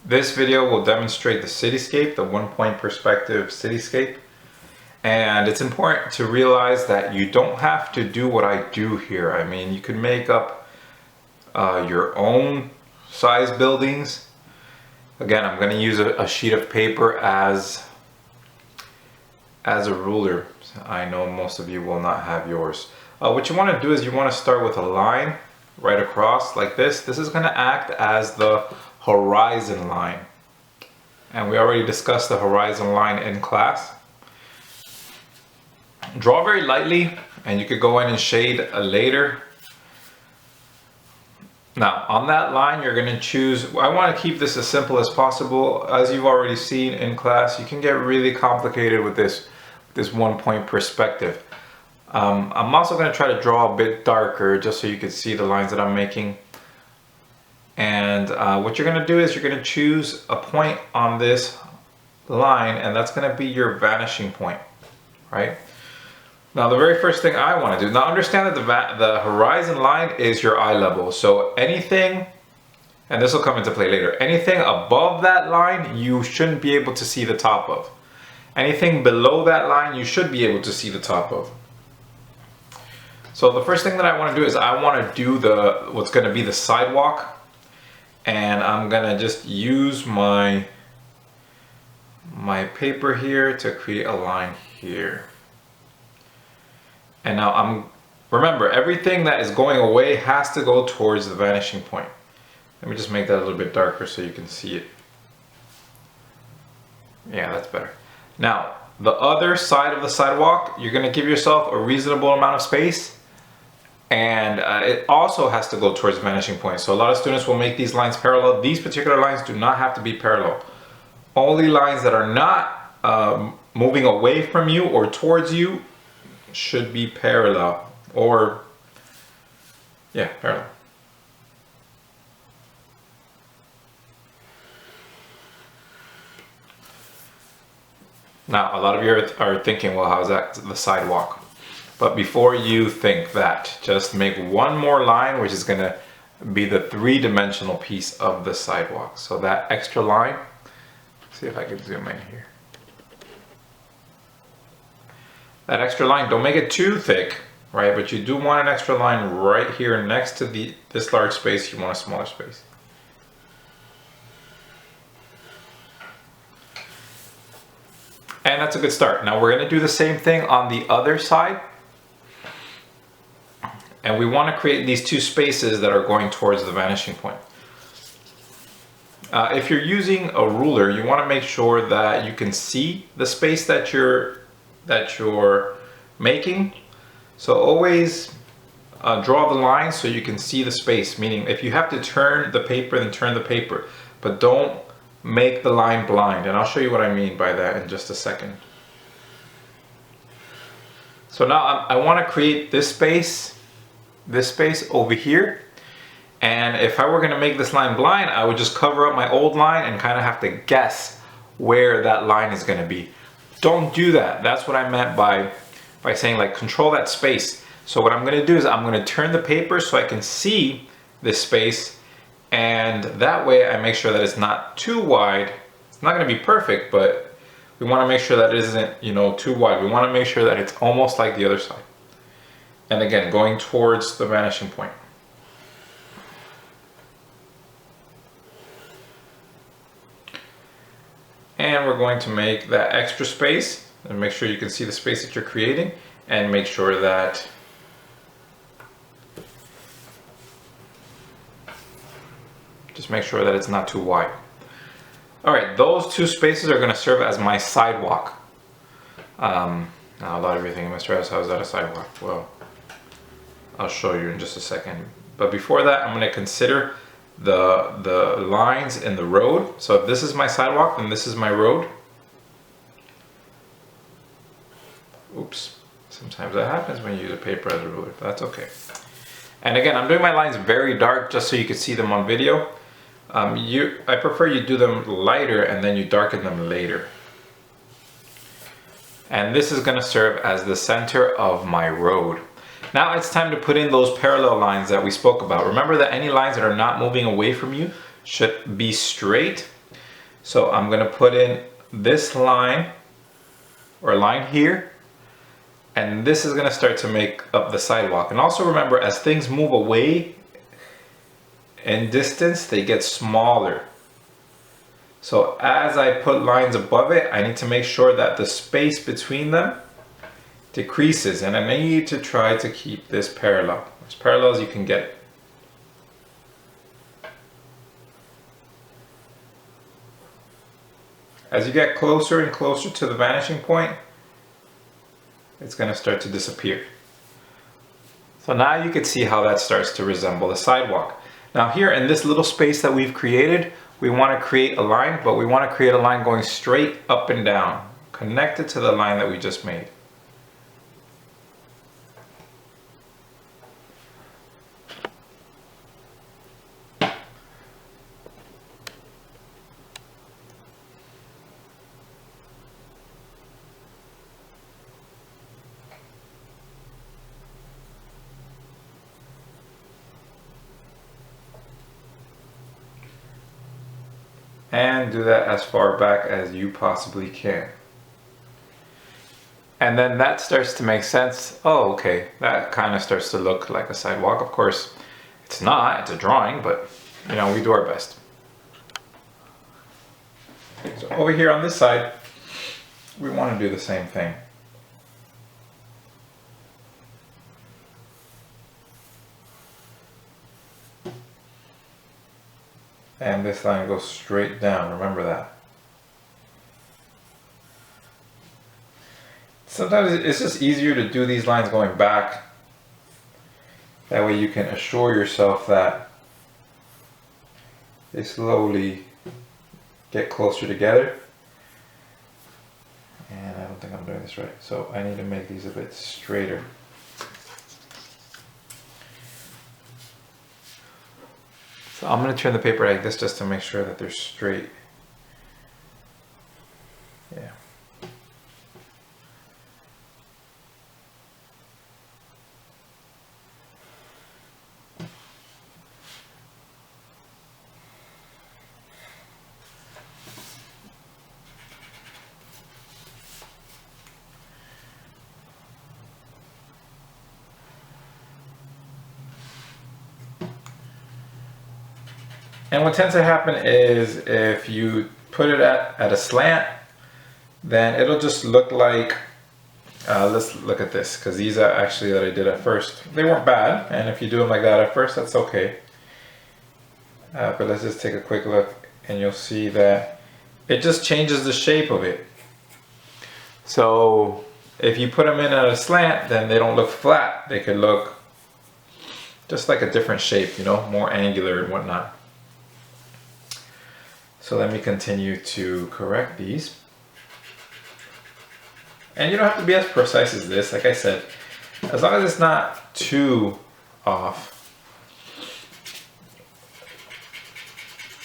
This video will demonstrate the cityscape, the one-point perspective cityscape. And it's important to realize that you don't have to do what I do here. I mean, you can make up your own size buildings. Again, I'm going to use a sheet of paper as a ruler. I know most of you will not have yours. What you want to do is you want to start with a line right across like this. This is going to act as the horizon line. And we already discussed the horizon line in class. Draw very lightly, and you could go in and shade later. Now, on that line, you're going to choose, I want to keep this as simple as possible. As you've already seen in class, you can get really complicated with this one-point perspective. I'm also going to try to draw a bit darker just so you can see the lines that I'm making. And what you're going to do is you're going to choose a point on this line, and that's going to be your vanishing point, right? Now, the very first thing I want to do, now understand that the horizon line is your eye level. So anything, and this will come into play later, anything above that line, you shouldn't be able to see the top of. Anything below that line, you should be able to see the top of. So the first thing that I want to do is I want to do what's going to be the sidewalk. And I'm going to just use my paper here to create a line here. And now remember, everything that is going away has to go towards the vanishing point. Let me just make that a little bit darker so you can see it. Yeah, that's better. Now, the other side of the sidewalk, you're going to give yourself a reasonable amount of space. And it also has to go towards the vanishing point. So a lot of students will make these lines parallel. These particular lines do not have to be parallel. Only lines that are not moving away from you or towards you should be parallel, or yeah, parallel. Now, a lot of you are thinking, well, how's that the sidewalk? But before you think that, just make one more line, which is going to be the three-dimensional piece of the sidewalk. So that extra line, see if I can zoom in here. That extra line, don't make it too thick, right? But you do want an extra line right here next to this large space. You want a smaller space. And that's a good start. Now we're going to do the same thing on the other side. And we want to create these two spaces that are going towards the vanishing point. If you're using a ruler, you want to make sure that you can see the space that you're making. So always draw the line so you can see the space, meaning if you have to turn the paper, then turn the paper, but don't make the line blind. And I'll show you what I mean by that in just a second. So now I want to create this space over here. And if I were going to make this line blind, I would just cover up my old line and kind of have to guess where that line is going to be. Don't do that. That's what I meant by saying, like, control that space. So what I'm going to do is I'm going to turn the paper so I can see this space, and that way I make sure that it's not too wide. It's not going to be perfect, but we want to make sure that it isn't, you know, too wide. We want to make sure that it's almost like the other side. And again, going towards the vanishing point. And we're going to make that extra space and make sure you can see the space that you're creating, and make sure that just make sure that it's not too wide. All right, those two spaces are going to serve as my sidewalk. Now a lot of you thinking, Mr. S, how is that a sidewalk? Well, I'll show you in just a second. But before that, I'm going to consider the lines in the road. So if this is my sidewalk, then this is my road. Oops, sometimes that happens when you use a paper as a ruler, but that's okay. And again, I'm doing my lines very dark just so you can see them on video. I prefer you do them lighter and then you darken them later. And this is going to serve as the center of my road. Now it's time to put in those parallel lines that we spoke about. Remember that any lines that are not moving away from you should be straight. So I'm going to put in this line or line here, and this is going to start to make up the sidewalk. And also remember, as things move away in distance, they get smaller. So as I put lines above it, I need to make sure that the space between them decreases, and I need to try to keep this parallel, as parallel as you can get it. As you get closer and closer to the vanishing point, it's going to start to disappear. So now you can see how that starts to resemble a sidewalk. Now here in this little space that we've created, we want to create a line, but we want to create a line going straight up and down, connected to the line that we just made. And do that as far back as you possibly can. And then that starts to make sense. Oh, okay, that kind of starts to look like a sidewalk. Of course, it's not, it's a drawing, but you know, we do our best. So over here on this side, we want to do the same thing. And this line goes straight down, remember that. Sometimes it's just easier to do these lines going back. That way you can assure yourself that they slowly get closer together. And I don't think I'm doing this right, so I need to make these a bit straighter. So I'm going to turn the paper like this just to make sure that they're straight. Yeah. And what tends to happen is if you put it at a slant, then it'll just look like, let's look at this, because these are actually that I did at first. They weren't bad, and if you do them like that at first, that's okay. But let's just take a quick look, and you'll see that it just changes the shape of it. So if you put them in at a slant, then they don't look flat. They could look just like a different shape, you know, more angular and whatnot. So let me continue to correct these. And you don't have to be as precise as this, like I said, as long as it's not too off,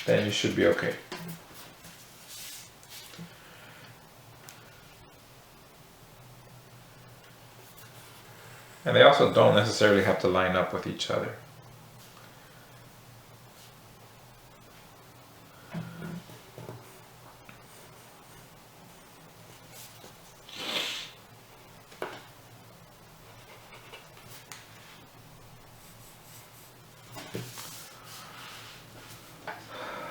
then you should be okay. And they also don't necessarily have to line up with each other.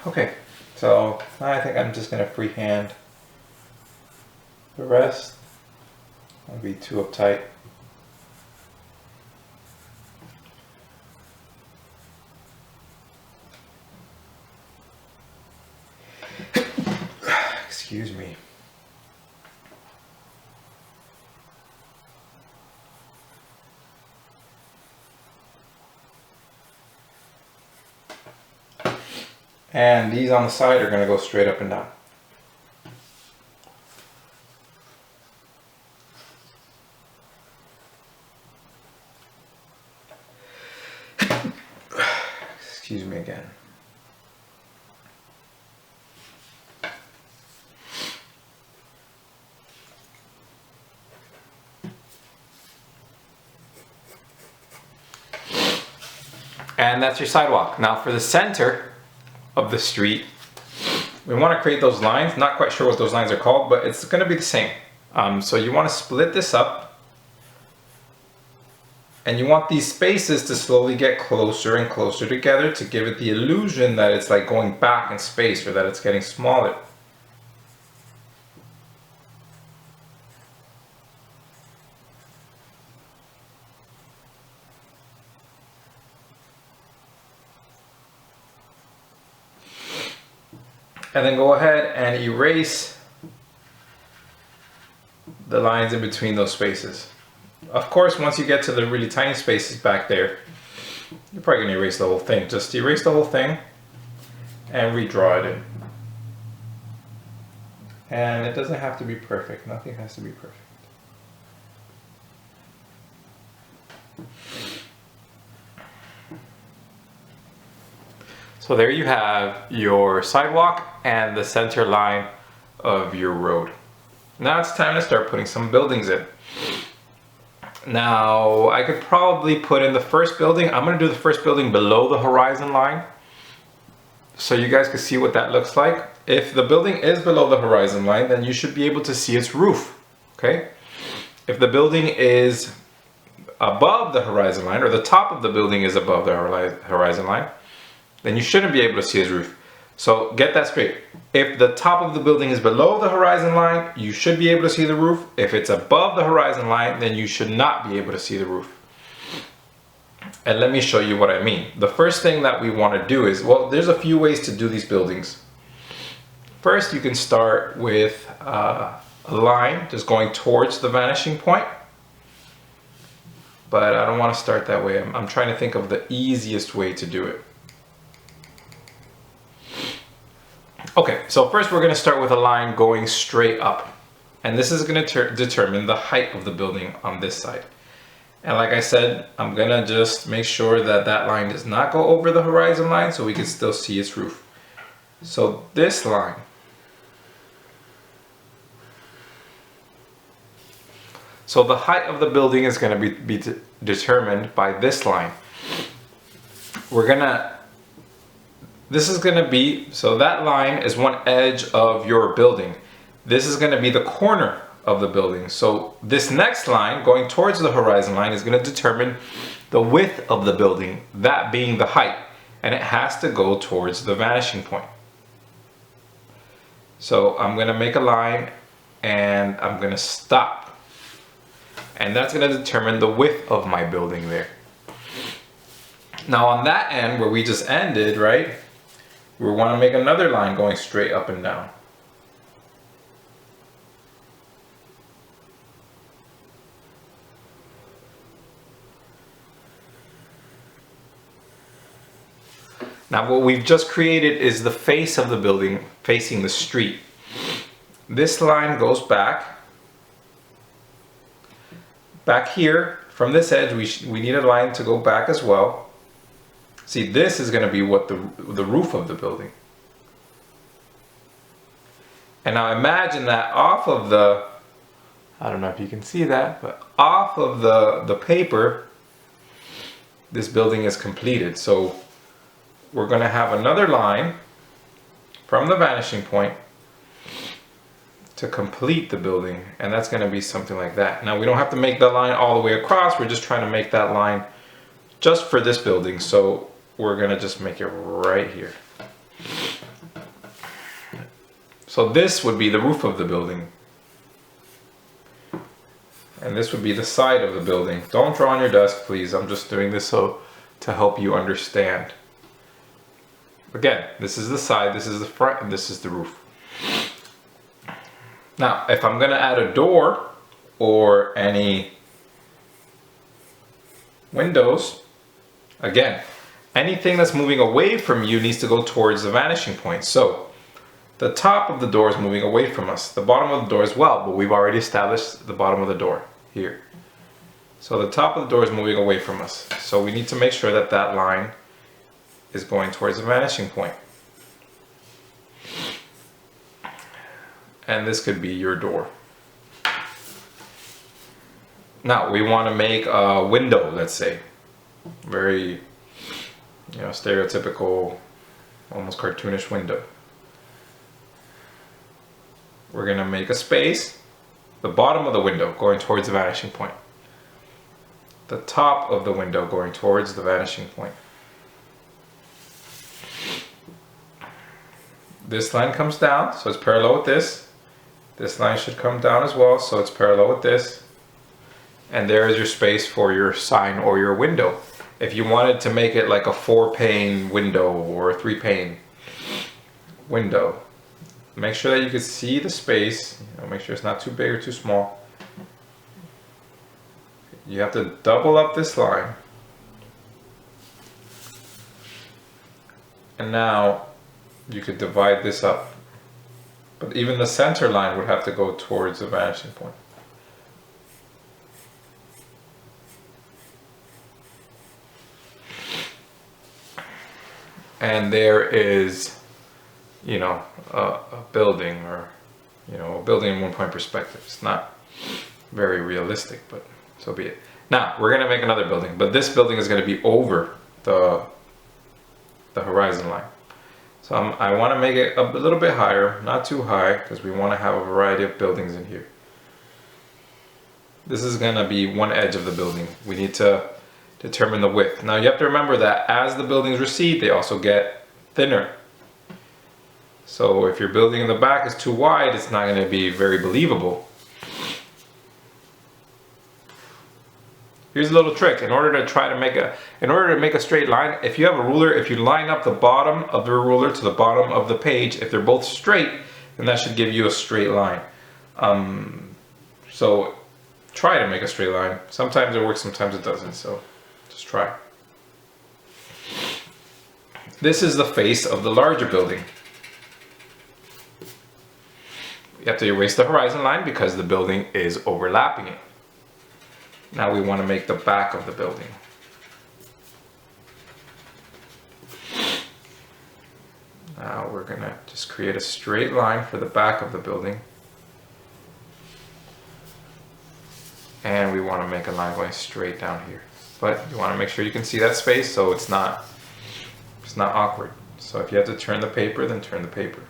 Okay, so I think I'm just going to freehand the rest. I'll be too uptight. Excuse me. And these on the side are going to go straight up and down. Excuse me again. And that's your sidewalk. Now for the center of the street, we want to create those lines. Not quite sure what those lines are called, but it's going to be the same. So you want to split this up, and you want these spaces to slowly get closer and closer together to give it the illusion that it's like going back in space, or that it's getting smaller. And then go ahead and erase the lines in between those spaces. Of course, once you get to the really tiny spaces back there, you're probably going to erase the whole thing. Just erase the whole thing and redraw it in. And it doesn't have to be perfect. Nothing has to be perfect. So there you have your sidewalk and the center line of your road. Now it's time to start putting some buildings in. Now I could probably put in the first building. I'm going to do the first building below the horizon line so you guys can see what that looks like. If the building is below the horizon line, then you should be able to see its roof. Okay? If the building is above the horizon line, or the top of the building is above the horizon line, then you shouldn't be able to see its roof. So get that straight. If the top of the building is below the horizon line, you should be able to see the roof. If it's above the horizon line, then you should not be able to see the roof. And let me show you what I mean. The first thing that we want to do is, well, there's a few ways to do these buildings. First, you can start with a line just going towards the vanishing point. But I don't want to start that way. I'm trying to think of the easiest way to do it. Okay, so first we're going to start with a line going straight up. And this is going to determine the height of the building on this side. And like I said, I'm going to just make sure that that line does not go over the horizon line so we can still see its roof. So this line. So the height of the building is going to be determined by this line. This is going to be, so that line is one edge of your building. This is going to be the corner of the building. So this next line going towards the horizon line is going to determine the width of the building, that being the height, and it has to go towards the vanishing point. So I'm going to make a line and I'm going to stop. And that's going to determine the width of my building there. Now on that end where we just ended, right? We want to make another line going straight up and down. Now what we've just created is the face of the building facing the street. This line goes back here. From this edge we need a line to go back as well. See, this is going to be what the roof of the building. And now imagine that off of the, I don't know if you can see that, but off of the paper, this building is completed. So we're going to have another line from the vanishing point to complete the building. And that's going to be something like that. Now we don't have to make that line all the way across. We're just trying to make that line just for this building. So we're going to just make it right here. So this would be the roof of the building. And this would be the side of the building. Don't draw on your desk, please. I'm just doing this so to help you understand. Again, this is the side, this is the front, and this is the roof. Now, if I'm going to add a door or any windows, again, anything that's moving away from you needs to go towards the vanishing point. So the top of the door is moving away from us, the bottom of the door as well, but we've already established the bottom of the door here. So the top of the door is moving away from us. So we need to make sure that that line is going towards the vanishing point. And this could be your door. Now we want to make a window, let's say. Very, stereotypical, almost cartoonish window. we're going to make a space, the bottom of the window going towards the vanishing point, the top of the window going towards the vanishing point. This line comes down, so it's parallel with this. This line should come down as well, so it's parallel with this. And there is your space for your sign or your window. If you wanted to make it like a 4-pane window or a 3-pane window, make sure that you can see the space. Make sure it's not too big or too small. You have to double up this line. And now you could divide this up. But even the center line would have to go towards the vanishing point. And there is, you know, a building, or, you know, a building in 1-point perspective. It's not very realistic, but so be it. Now we're gonna make another building, but this building is gonna be over the horizon line. So I want to make it a little bit higher, not too high, because we want to have a variety of buildings in here. This is going to be one edge of the building. We need to determine the width. Now you have to remember that as the buildings recede, they also get thinner. So if your building in the back is too wide, it's not going to be very believable. Here's a little trick. In order to make a straight line, if you have a ruler, if you line up the bottom of the ruler to the bottom of the page, if they're both straight, then that should give you a straight line. So try to make a straight line. Sometimes it works, sometimes it doesn't, so just try. This is the face of the larger building. You have to erase the horizon line because the building is overlapping it. Now we want to make the back of the building. Now we're going to just create a straight line for the back of the building. And we want to make a line going straight down here. But you want to make sure you can see that space so it's not awkward. So if you have to turn the paper, then turn the paper.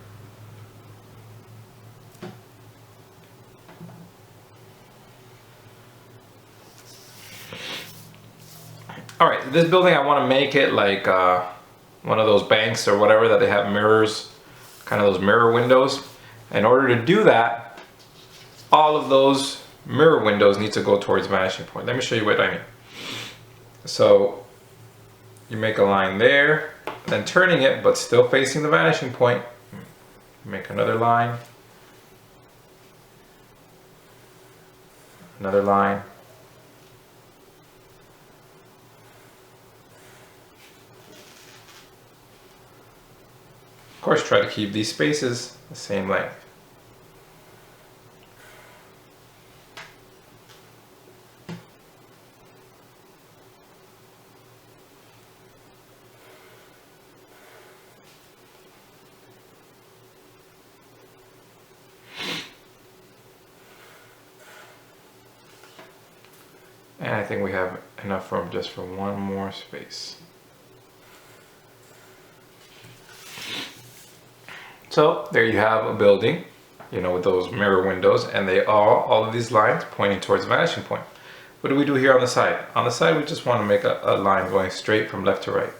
Alright, this building I want to make it like one of those banks or whatever that they have mirrors, kind of those mirror windows. In order to do that, all of those mirror windows need to go towards vanishing point. Let me show you what I mean. So you make a line there, then turning it but still facing the vanishing point. Make another line, another line. Of course, try to keep these spaces the same length. And I think we have enough room just for one more space. So there you have a building, you know, with those mirror windows, and they are all of these lines pointing towards the vanishing point. What do we do here on the side? On the side, we just want to make a line going straight from left to right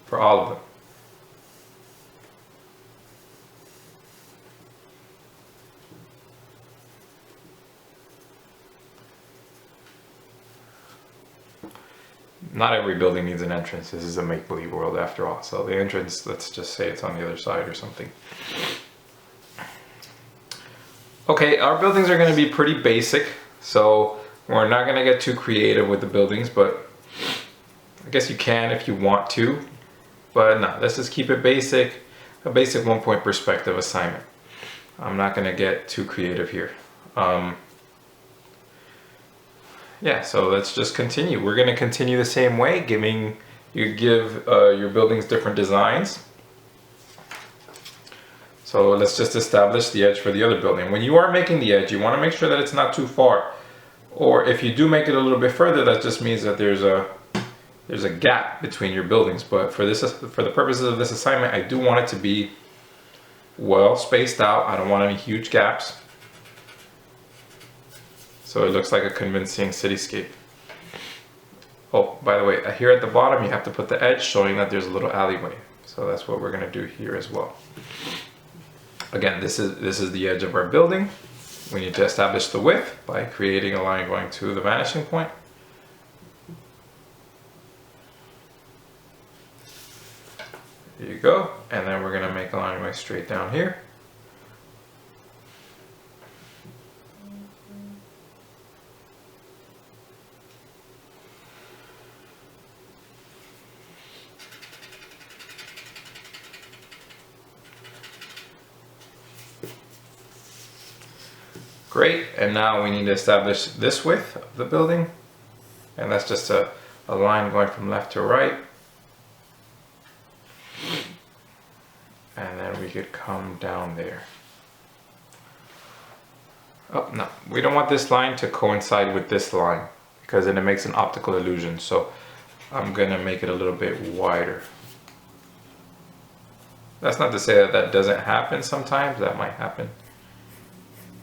for all of them. Not every building needs an entrance. This is a make-believe world after all. So the entrance, let's just say it's on the other side or something. Okay, our buildings are going to be pretty basic. So we're not going to get too creative with the buildings, but I guess you can if you want to. But no, let's just keep it basic. A basic 1-point perspective assignment. I'm not going to get too creative here. Yeah, so let's just continue. We're going to continue the same way, give your buildings different designs. So let's just establish the edge for the other building. When you are making the edge, you want to make sure that it's not too far. Or if you do make it a little bit further, that just means that there's a gap between your buildings. But for the purposes of this assignment, I do want it to be well spaced out. I don't want any huge gaps. So it looks like a convincing cityscape. Oh, by the way, here at the bottom you have to put the edge showing that there's a little alleyway. So that's what we're gonna do here as well. Again, this is the edge of our building. We need to establish the width by creating a line going to the vanishing point. There you go. And then we're gonna make a line going straight down here. Great, and now we need to establish this width of the building, and that's just a line going from left to right. And then we could come down there. Oh, no, we don't want this line to coincide with this line because then it makes an optical illusion. So I'm gonna make it a little bit wider. That's not to say that that doesn't happen sometimes, that might happen.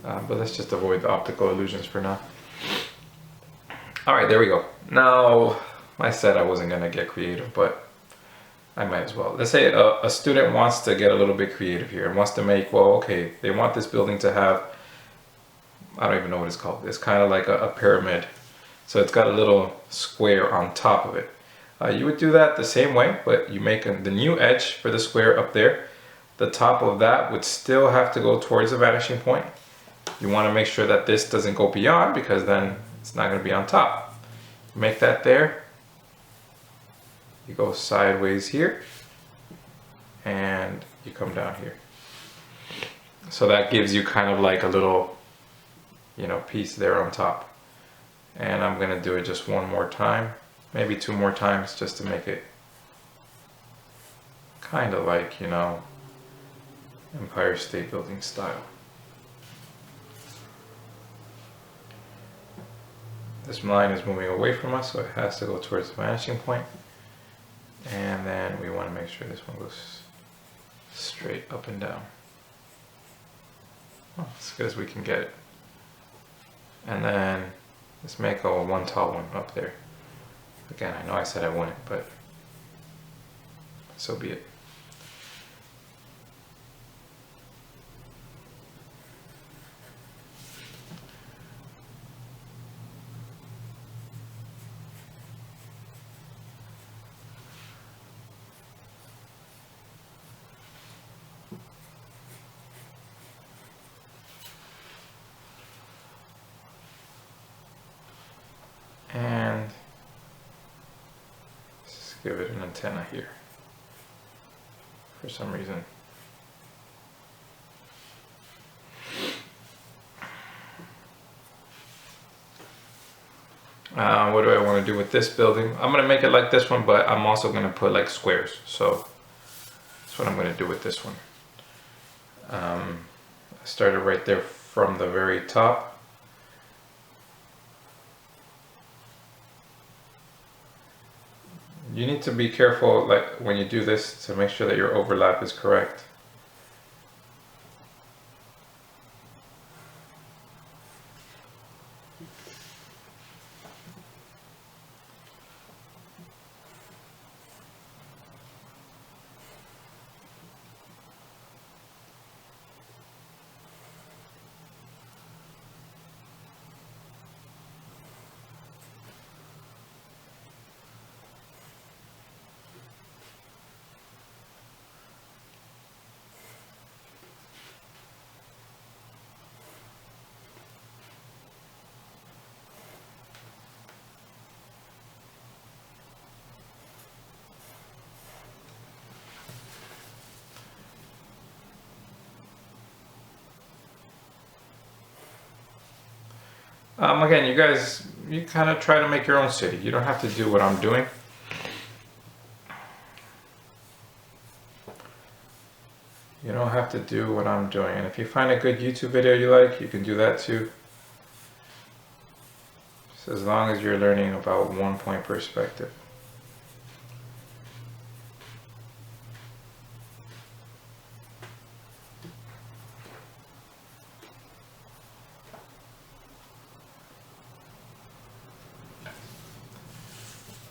But let's just avoid the optical illusions for now. All right, there we go. Now, I said I wasn't gonna get creative, but I might as well. Let's say a student wants to get a little bit creative here and wants to make, well, okay, they want this building to have, I don't even know what it's called. It's kind of like a pyramid. So it's got a little square on top of it. You would do that the same way, but you make the new edge for the square up there. The top of that would still have to go towards the vanishing point. You want to make sure that this doesn't go beyond because then it's not going to be on top. Make that there. You go sideways here and you come down here. So that gives you kind of like a little, you know, piece there on top. And I'm going to do it just one more time, maybe two more times just to make it kind of like, you know, Empire State Building style. This line is moving away from us, so it has to go towards the vanishing point. And then we want to make sure this one goes straight up and down. Well, as good as we can get it. And then let's make one tall one up there. Again, I know I said I wouldn't, but so be it. And let's give it an antenna here for some reason. What do I want to do with this building? I'm going to make it like this one, but I'm also going to put like squares. So that's what I'm going to do with this one. I started right there from the very top. You need to be careful, like when you do this, to make sure that your overlap is correct. Again, you kind of try to make your own city. You don't have to do what I'm doing. You don't have to do what I'm doing. And if you find a good YouTube video you like, you can do that too. Just as long as you're learning about 1-point perspective.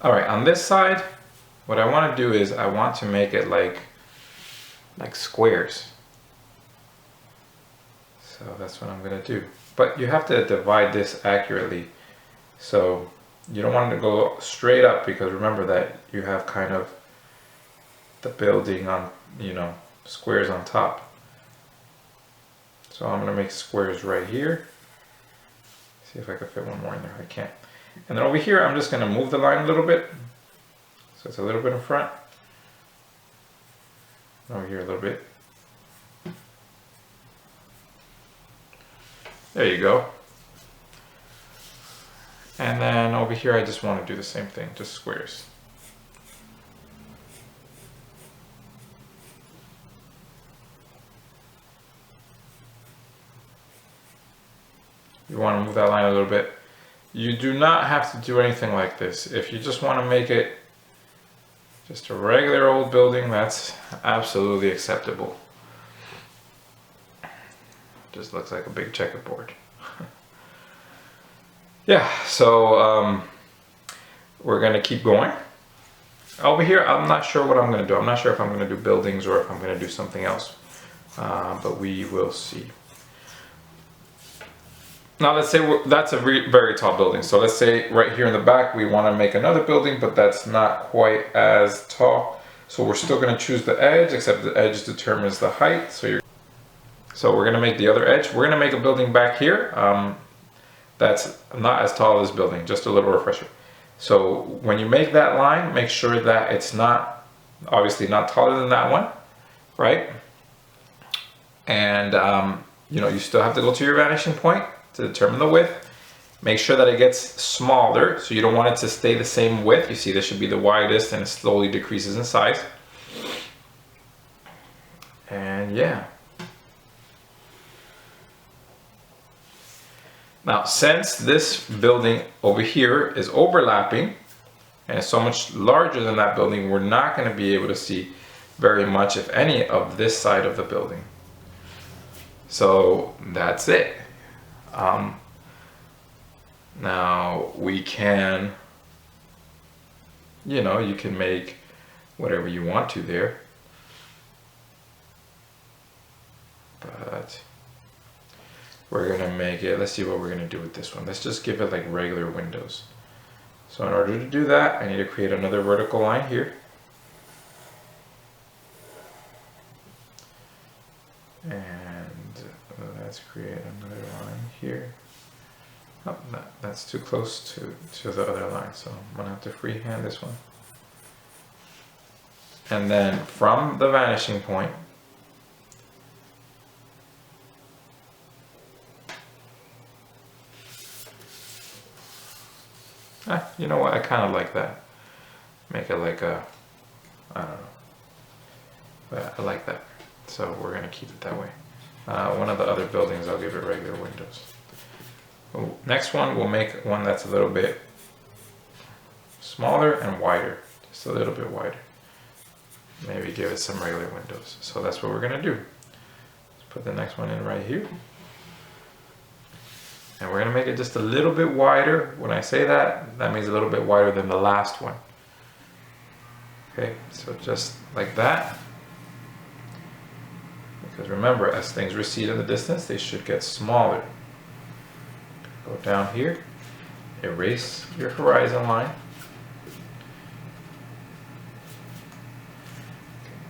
All right, on this side, what I want to do is I want to make it like squares. So that's what I'm going to do. But you have to divide this accurately. So you don't want it to go straight up, because remember that you have kind of the building on, you know, squares on top. So I'm going to make squares right here. See if I can fit one more in there. I can't. And then over here, I'm just going to move the line a little bit. So it's a little bit in front. Over here a little bit. There you go. And then over here, I just want to do the same thing, just squares. You want to move that line a little bit. You do not have to do anything like this. If you just want to make it just a regular old building, that's absolutely acceptable. Just looks like a big checkerboard. Yeah, so we're gonna keep going. Over here, I'm not sure what I'm gonna do. I'm not sure if I'm gonna do buildings or if I'm gonna do something else, but we will see. Now let's say that's a very tall building. So let's say right here in the back, we wanna make another building, but that's not quite as tall. So we're still gonna choose the edge, except the edge determines the height. So we're gonna make the other edge. We're gonna make a building back here that's not as tall as this building, just a little refresher. So when you make that line, make sure that it's not, obviously not taller than that one, right? And you know, you still have to go to your vanishing point to determine the width. Make sure that it gets smaller, so you don't want it to stay the same width. You see, this should be the widest, and it slowly decreases in size. And yeah. Now, since this building over here is overlapping and it's so much larger than that building, we're not going to be able to see very much, if any, of this side of the building. So that's it. Now we can, you know, you can make whatever you want to there, but we're gonna make it, let's see what we're gonna do with this one. Let's just give it like regular windows. So in order to do that, I need to create another vertical line here. And let's create another line here. Oh, no, that's too close to the other line, so I'm gonna have to freehand this one. And then from the vanishing point, you know what, I kind of like that. Make it like a, I don't know, but I like that. So we're gonna keep it that way. One of the other buildings, I'll give it regular windows. Next one, we'll make one that's a little bit smaller and wider, just a little bit wider. Maybe give it some regular windows. So that's what we're gonna do. Let's put the next one in right here. And we're gonna make it just a little bit wider. When I say that, that means a little bit wider than the last one. Okay, so just like that. Because remember, as things recede in the distance, they should get smaller. Go down here, erase your horizon line.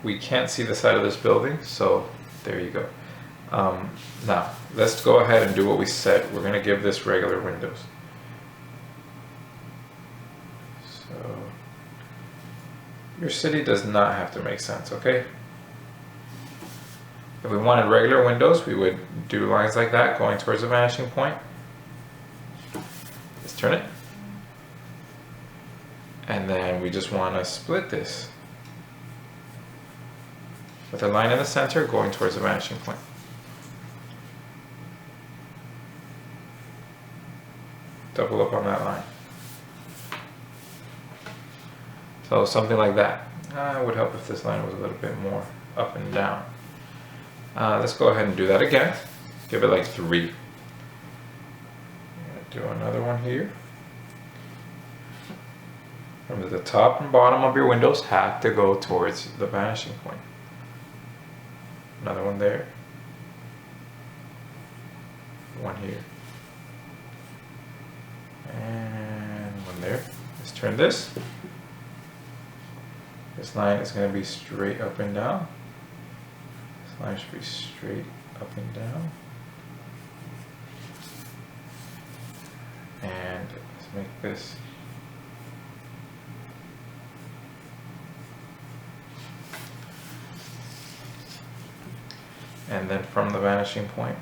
We can't see the side of this building, so there you go. Now, let's go ahead and do what we said. We're going to give this regular windows. So, your city does not have to make sense, okay? If we wanted regular windows, we would do lines like that going towards the vanishing point. Let's turn it. And then we just want to split this with a line in the center going towards the vanishing point. Double up on that line. So something like that. It would help if this line was a little bit more up and down. Let's go ahead and do that again. Give it like 3. Do another one here. Remember, the top and bottom of your windows have to go towards the vanishing point. Another one there. One here. And one there. Let's turn this. This line is going to be straight up and down. This line should be straight up and down. And let's make this and then from the vanishing point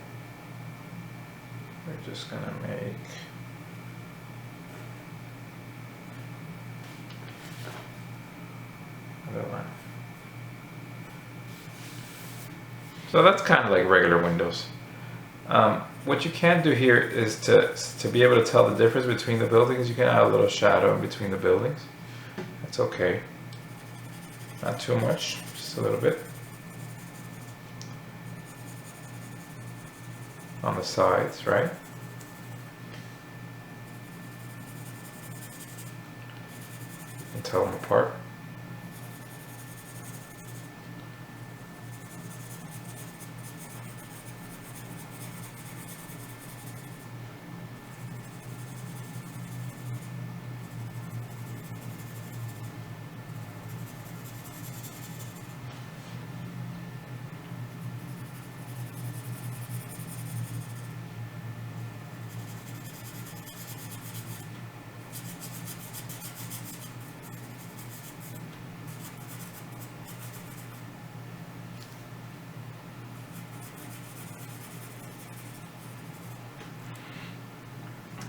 we're just gonna make another line. So that's kind of like regular windows. What you can do here is to be able to tell the difference between the buildings, you can add a little shadow in between the buildings. That's okay. Not too much, just a little bit. On the sides, right? And tell them apart.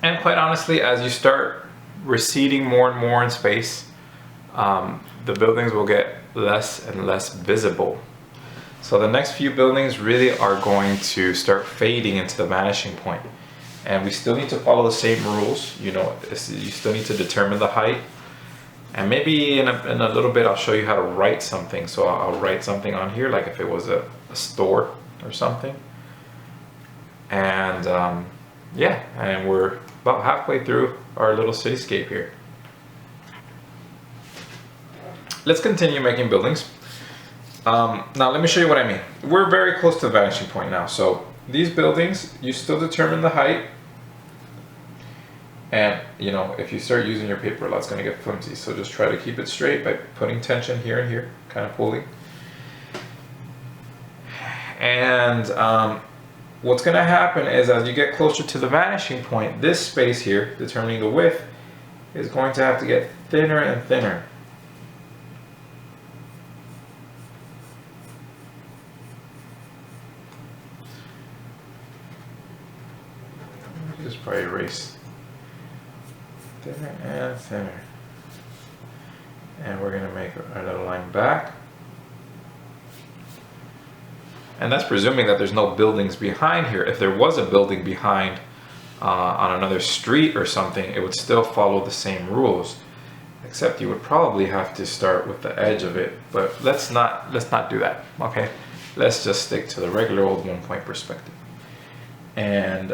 And quite honestly, as you start receding more and more in space, the buildings will get less and less visible. So the next few buildings really are going to start fading into the vanishing point. And we still need to follow the same rules. You know, you still need to determine the height. And maybe in a little bit, I'll show you how to write something. So I'll write something on here, like if it was a store or something. And yeah, and we're about halfway through our little cityscape here. Let's continue making buildings. Now let me show you what I mean. We're very close to the vanishing point now. So these buildings, you still determine the height. And you know, if you start using your paper a lot, it's gonna get flimsy. So just try to keep it straight by putting tension here and here, kind of pulling. And what's going to happen is as you get closer to the vanishing point, this space here, determining the width, is going to have to get thinner and thinner. Just probably erase. Thinner and thinner. And we're going to make our little line back. And that's presuming that there's no buildings behind here. If there was a building behind on another street or something, it would still follow the same rules, except you would probably have to start with the edge of it. But let's not do that. Okay, let's just stick to the regular old 1-point perspective. And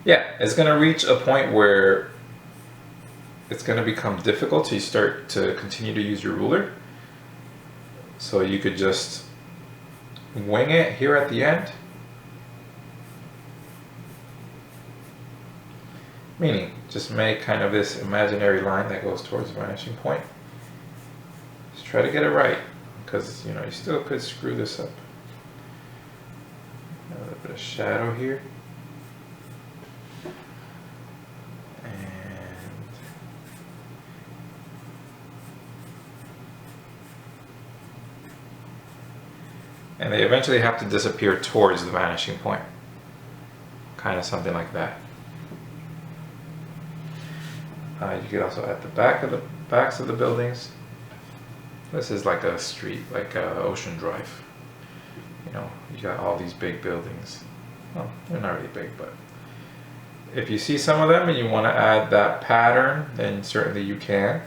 yeah, it's going to reach a point where it's going to become difficult to start to continue to use your ruler. So you could just wing it here at the end. Meaning, just make kind of this imaginary line that goes towards the vanishing point. Just try to get it right, because you know you still could screw this up. A little bit of shadow here. And they eventually have to disappear towards the vanishing point. Kind of something like that. You could also add the backs of the buildings. This is like a street, like Ocean Drive. You know, you got all these big buildings. Well, they're not really big, but if you see some of them and you want to add that pattern, then certainly you can.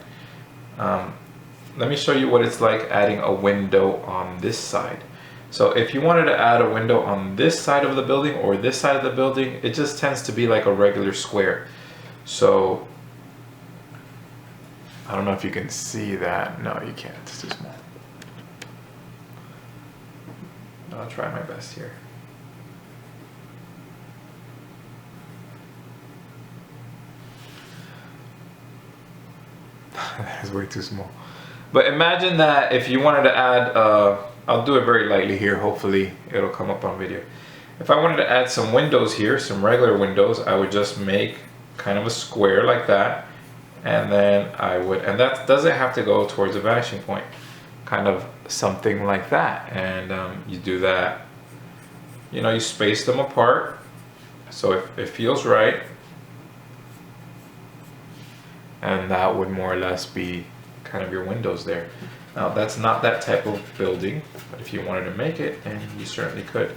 Let me show you what it's like adding a window on this side. So if you wanted to add a window on this side of the building or this side of the building, it just tends to be like a regular square. So I don't know if you can see that. No, you can't. It's too small. I'll try my best here. That is way too small. But imagine that if you wanted to add, I'll do it very lightly here, hopefully it'll come up on video. If I wanted to add some windows here, some regular windows, I would just make kind of a square like that. And then I would, and that doesn't have to go towards a vanishing point. Kind of something like that. And you do that, you know, you space them apart so it feels right. And that would more or less be kind of your windows there. Now that's not that type of building, but if you wanted to make it, then you certainly could.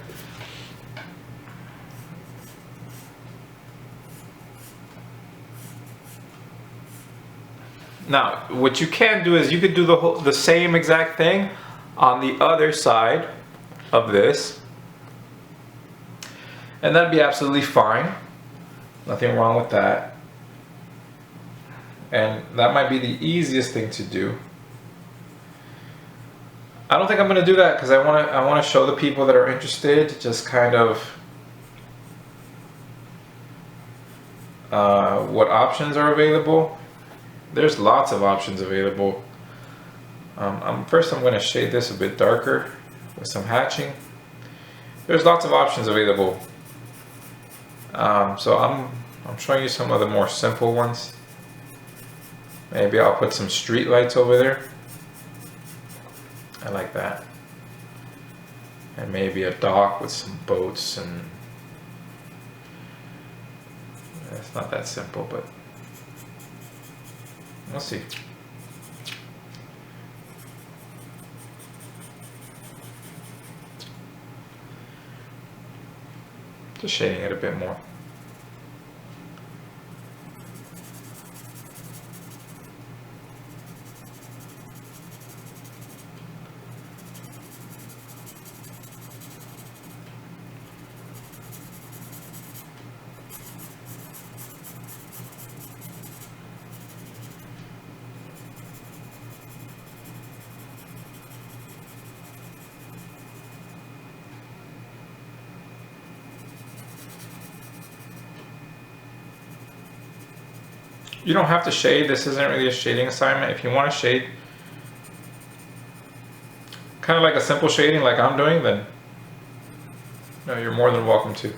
Now what you can do is you could do the same exact thing on the other side of this, and that'd be absolutely fine. Nothing wrong with that. And that might be the easiest thing to do. I don't think I'm going to do that because I want to show the people that are interested just kind of what options are available. There's lots of options available. First I'm going to shade this a bit darker with some hatching. There's lots of options available. So I'm showing you some of the more simple ones. Maybe I'll put some street lights over there. I like that. And maybe a dock with some boats, and it's not that simple, but we'll see. Just shading it a bit more. You don't have to shade. This isn't really a shading assignment. If you want to shade kind of like a simple shading like I'm doing, then no, you're more than welcome to.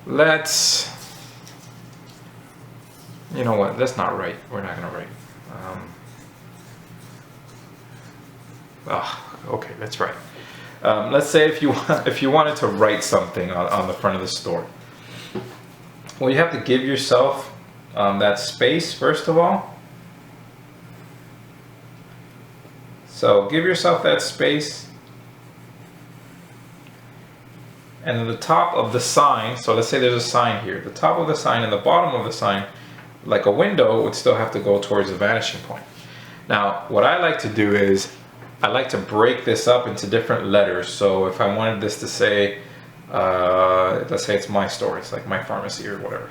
Let's, you know what, that's not right. We're not gonna write. Okay, let's write. Let's say if you wanted to write something on the front of the store. Well, you have to give yourself that space first of all. So give yourself that space. And then the top of the sign, so let's say there's a sign here. The top of the sign and the bottom of the sign, like a window, would still have to go towards the vanishing point. Now, what I like to do is, I like to break this up into different letters. So if I wanted this to say, let's say it's my store, it's like my pharmacy or whatever.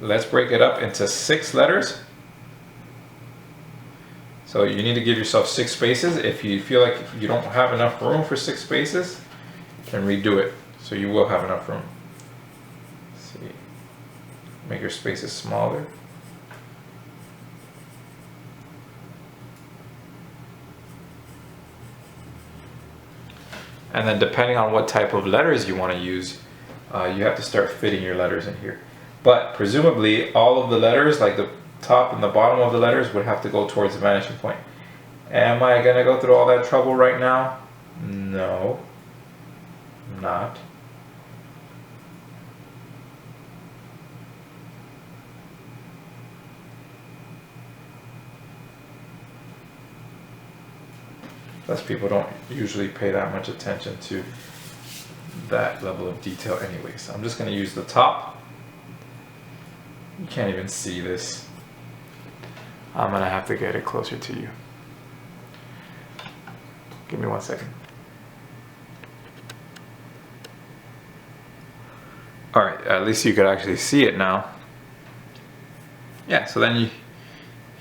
Let's break it up into 6 letters. So you need to give yourself 6 spaces. If you feel like you don't have enough room for 6 spaces, then redo it. So you will have enough room. Let's see. Make your spaces smaller. And then depending on what type of letters you want to use, you have to start fitting your letters in here. But presumably all of the letters, like the top and the bottom of the letters, would have to go towards the vanishing point. Am I going to go through all that trouble right now? No, I'm not. Plus people don't usually pay that much attention to that level of detail anyway. So I'm just going to use the top. You can't even see this. I'm gonna have to get it closer to you. Give me 1 second. All right, at least you could actually see it now. Yeah, so then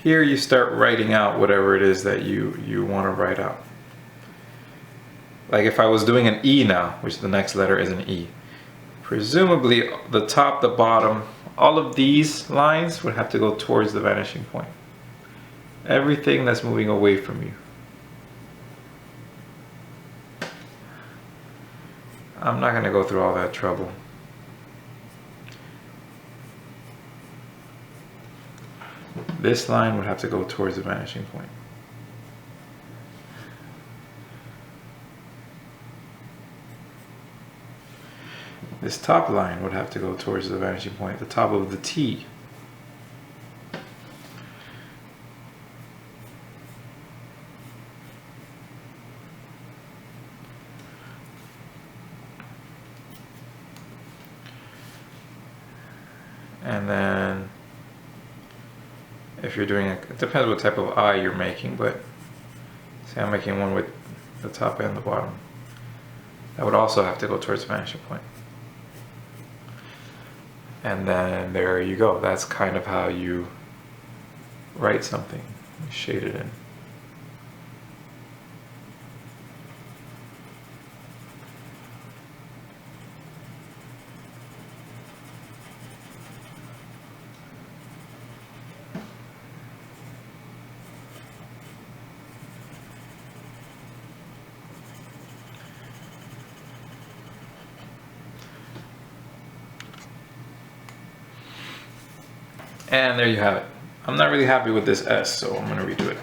here you start writing out whatever it is that you want to write out. Like if I was doing an E now, which the next letter is an E, presumably the top, the bottom, all of these lines would have to go towards the vanishing point. Everything that's moving away from you. I'm not going to go through all that trouble. This line would have to go towards the vanishing point. This top line would have to go towards the vanishing point, the top of the T. And then if you're doing it depends what type of eye you're making, but say I'm making one with the top and the bottom. That would also have to go towards the vanishing point. And then there you go. That's kind of how you write something. You shade it in. And there you have it. I'm not really happy with this S, so I'm going to redo it.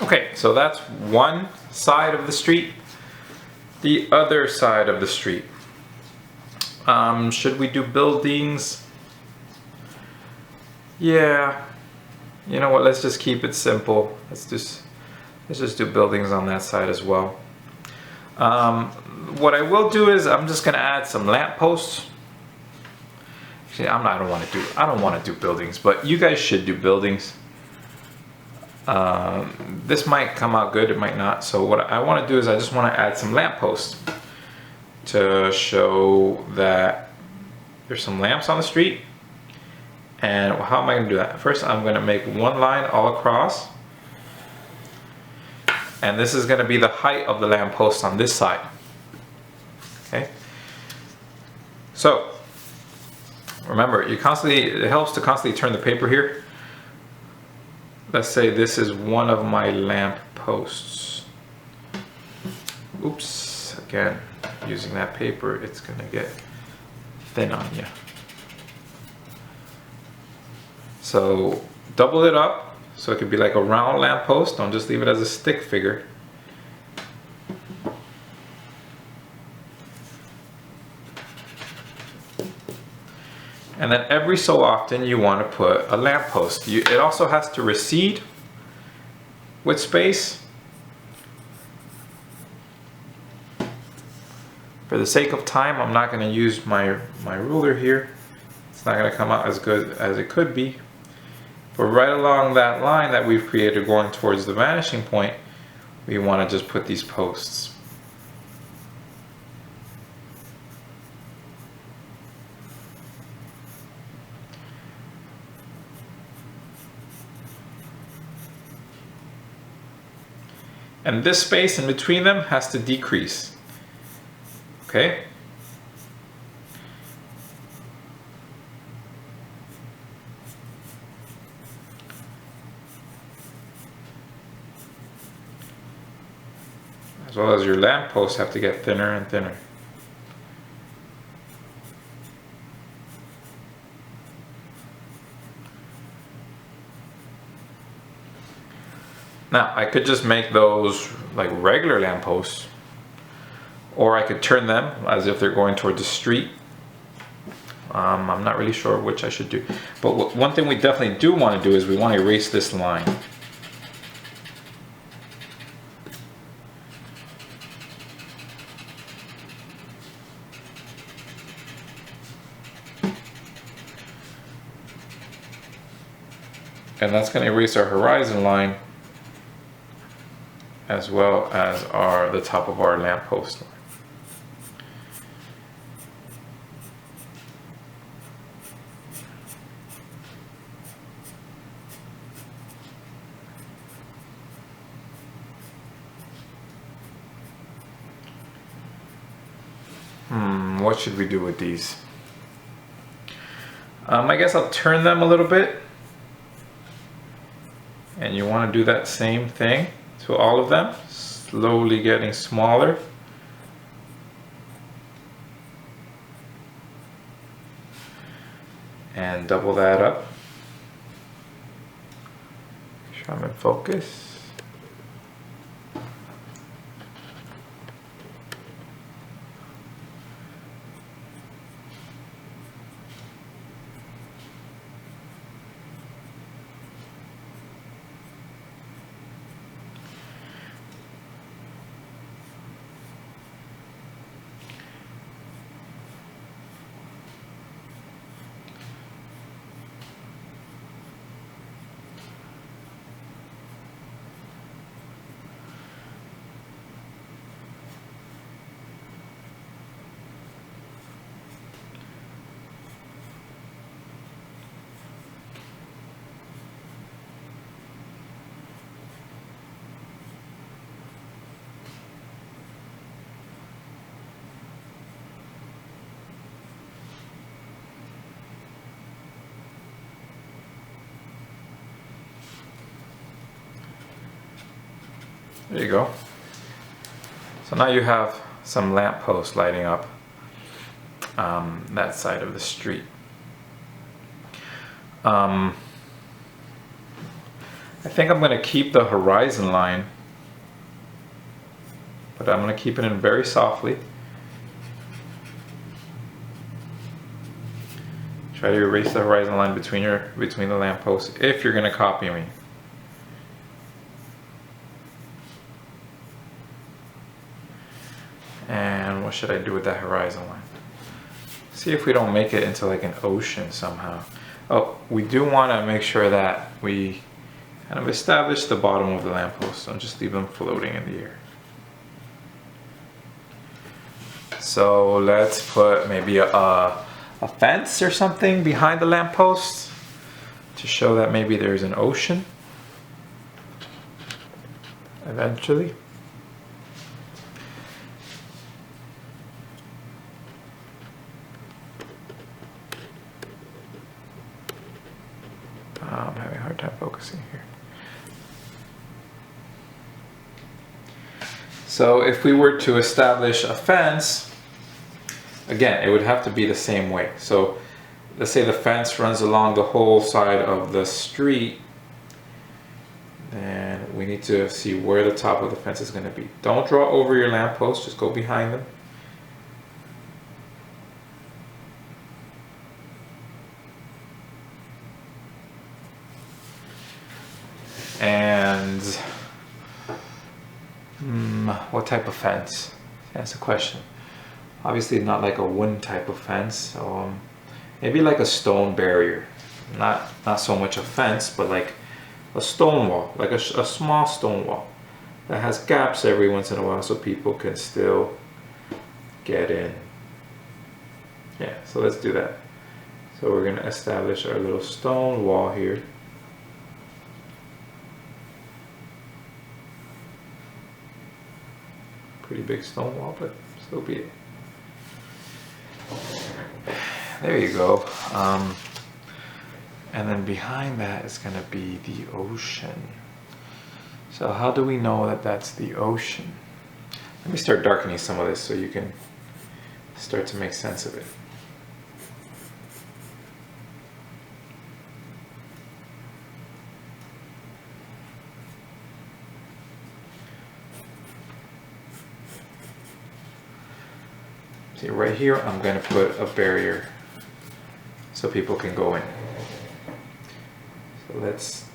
Okay, so that's one side of the street. The other side of the street. Should we do buildings? Yeah. You know what? Let's just keep it simple. Let's just do buildings on that side as well. What I will do is I'm just gonna add some lampposts. Actually, I don't want to do buildings, but you guys should do buildings. This might come out good, it might not. So what I want to do is I just want to add some lampposts to show that there's some lamps on the street. And how am I going to do that? First, I'm going to make one line all across. And this is going to be the height of the lamppost on this side. Okay. So remember, it helps to constantly turn the paper here. Let's say this is one of my lamp posts. Oops, again, using that paper, it's gonna get thin on you. So double it up so it could be like a round lamp post. Don't just leave it as a stick figure. And then every so often you want to put a lamppost. It also has to recede with space. For the sake of time, I'm not going to use my ruler here. It's not going to come out as good as it could be. But right along that line that we've created going towards the vanishing point, we want to just put these posts. And this space in between them has to decrease. Okay? As well as your lampposts have to get thinner and thinner. Now I could just make those like regular lampposts, or I could turn them as if they're going towards the street. I'm not really sure which I should do, but one thing we definitely do want to do is we want to erase this line. And that's going to erase our horizon line as well as the top of our lamppost line. What should we do with these? I guess I'll turn them a little bit. And you want to do that same thing to all of them, slowly getting smaller. And double that up. Make sure I'm in focus. There you go. So now you have some lampposts lighting up that side of the street. I think I'm going to keep the horizon line, but I'm going to keep it in very softly. Try to erase the horizon line between the lampposts if you're going to copy me. And what should I do with that horizon line? See if we don't make it into like an ocean somehow. Oh, we do want to make sure that we kind of establish the bottom of the lamppost. Don't just leave them floating in the air. So let's put maybe a fence or something behind the lamppost to show that maybe there's an ocean eventually. I'm having a hard time focusing here. So if we were to establish a fence, again, it would have to be the same way. So let's say the fence runs along the whole side of the street, then we need to see where the top of the fence is going to be. Don't draw over your lamppost, just go behind them. And what type of fence? That's the question. Obviously not like a wooden type of fence, so maybe like a stone barrier. Not so much a fence, but like a stone wall, like a small stone wall that has gaps every once in a while so people can still get in. Yeah, so let's do that. So we're going to establish our little stone wall here. Pretty big stone wall, but so be it. There you go. And then behind that is going to be the ocean. So how do we know that that's the ocean? Let me start darkening some of this so you can start to make sense of it. See, right here, I'm going to put a barrier so people can go in. So let's,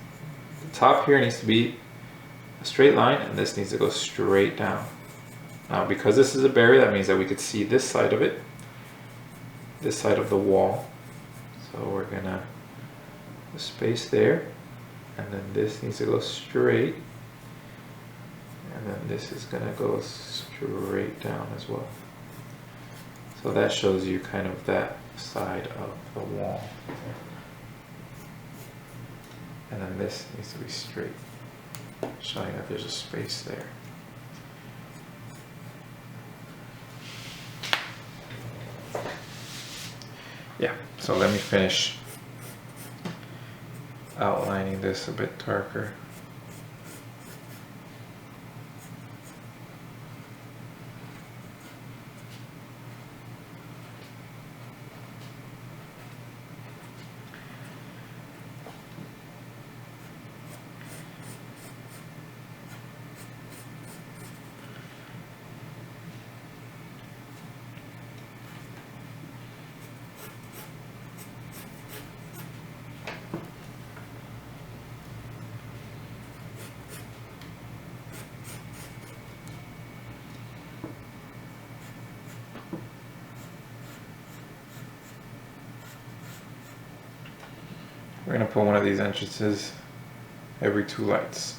the top here needs to be a straight line, and this needs to go straight down. Now, because this is a barrier, that means that we could see this side of it, this side of the wall. So we're gonna put space there, and then this needs to go straight, and then this is gonna go straight down as well. So that shows you kind of that side of the wall. And then this needs to be straight, showing that there's a space there. Yeah, so let me finish outlining this a bit darker. We're going to put one of these entrances every 2 lights.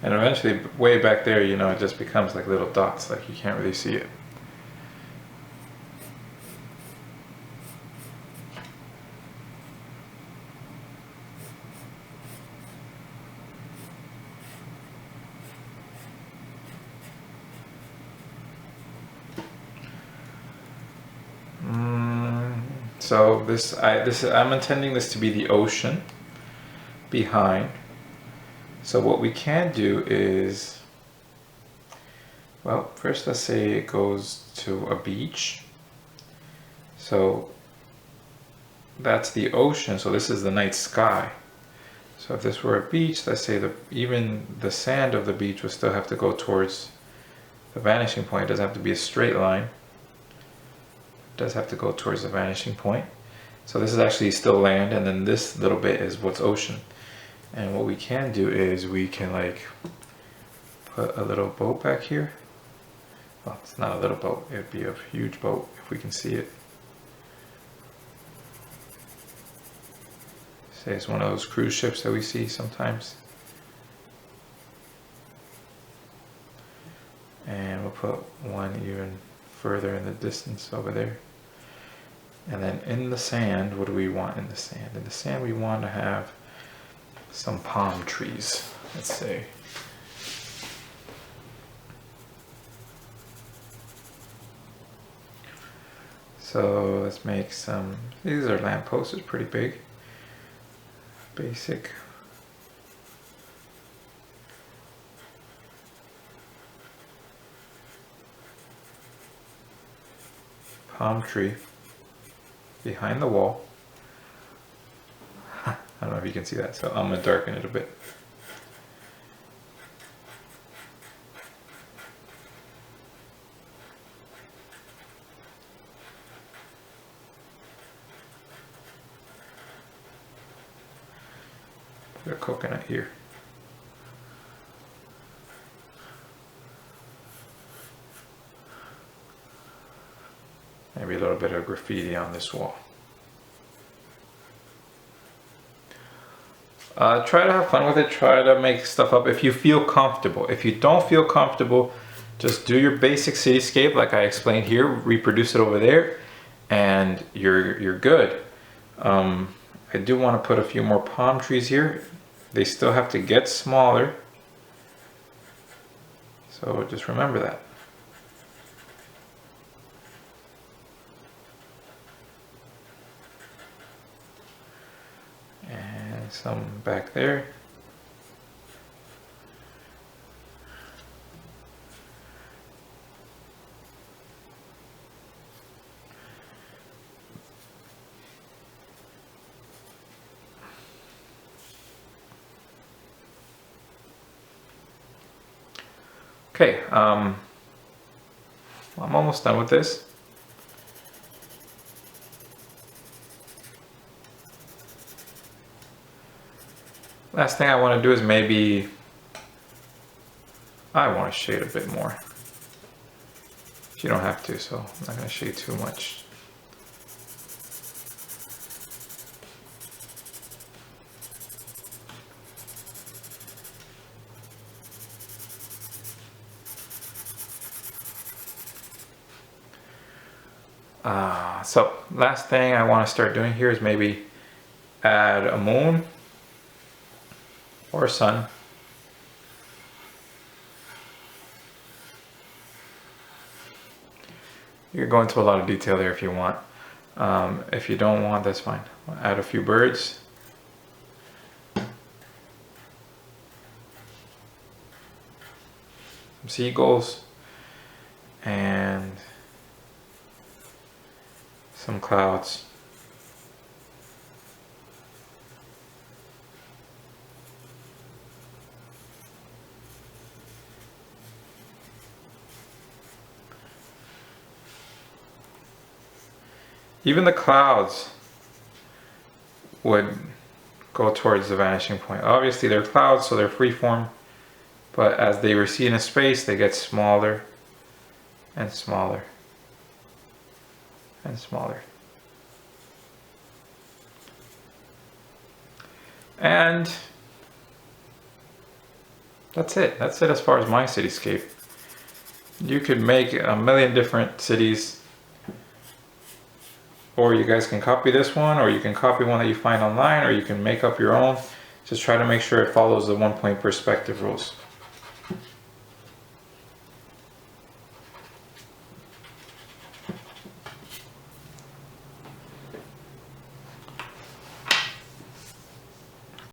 And eventually, way back there, you know, it just becomes like little dots, like you can't really see it. So I'm intending this to be the ocean behind. So what we can do is, well, first let's say it goes to a beach. So that's the ocean. So this is the night sky. So if this were a beach, let's say even the sand of the beach would still have to go towards the vanishing point. It doesn't have to be a straight line. Does have to go towards the vanishing point. So this is actually still land, and then this little bit is what's ocean. And what we can do is we can like put a little boat back here. Well, it's not a little boat, it would be a huge boat if we can see it. Say it's one of those cruise ships that we see sometimes. And we'll put one even further in the distance over there. And then in the sand, what do we want in the sand? In the sand we want to have some palm trees, let's say. So let's make some, these are lampposts, it's pretty big. Basic. Palm tree behind the wall. I don't know if you can see that, so I'm going to darken it a bit. Put a coconut here. Maybe a little bit of graffiti on this wall. Try to have fun with it, try to make stuff up if you feel comfortable. If you don't feel comfortable, just do your basic cityscape like I explained here, reproduce it over there, and you're good. I do want to put a few more palm trees here. They still have to get smaller, so just remember that. Some back there. Okay, I'm almost done with this. Last thing I want to do is maybe, I want to shade a bit more. You don't have to, so I'm not going to shade too much. So last thing I want to start doing here is maybe add a moon or a sun. You can go into a lot of detail there if you want. If you don't want, that's fine. I'll add a few birds. Some seagulls. And some clouds. Even the clouds would go towards the vanishing point. Obviously they're clouds, so they're freeform, but as they recede in space, they get smaller and smaller and smaller. And that's it. That's it as far as my cityscape. You could make a million different cities, or you guys can copy this one, or you can copy one that you find online, or you can make up your own. Just try to make sure it follows the 1 point perspective rules.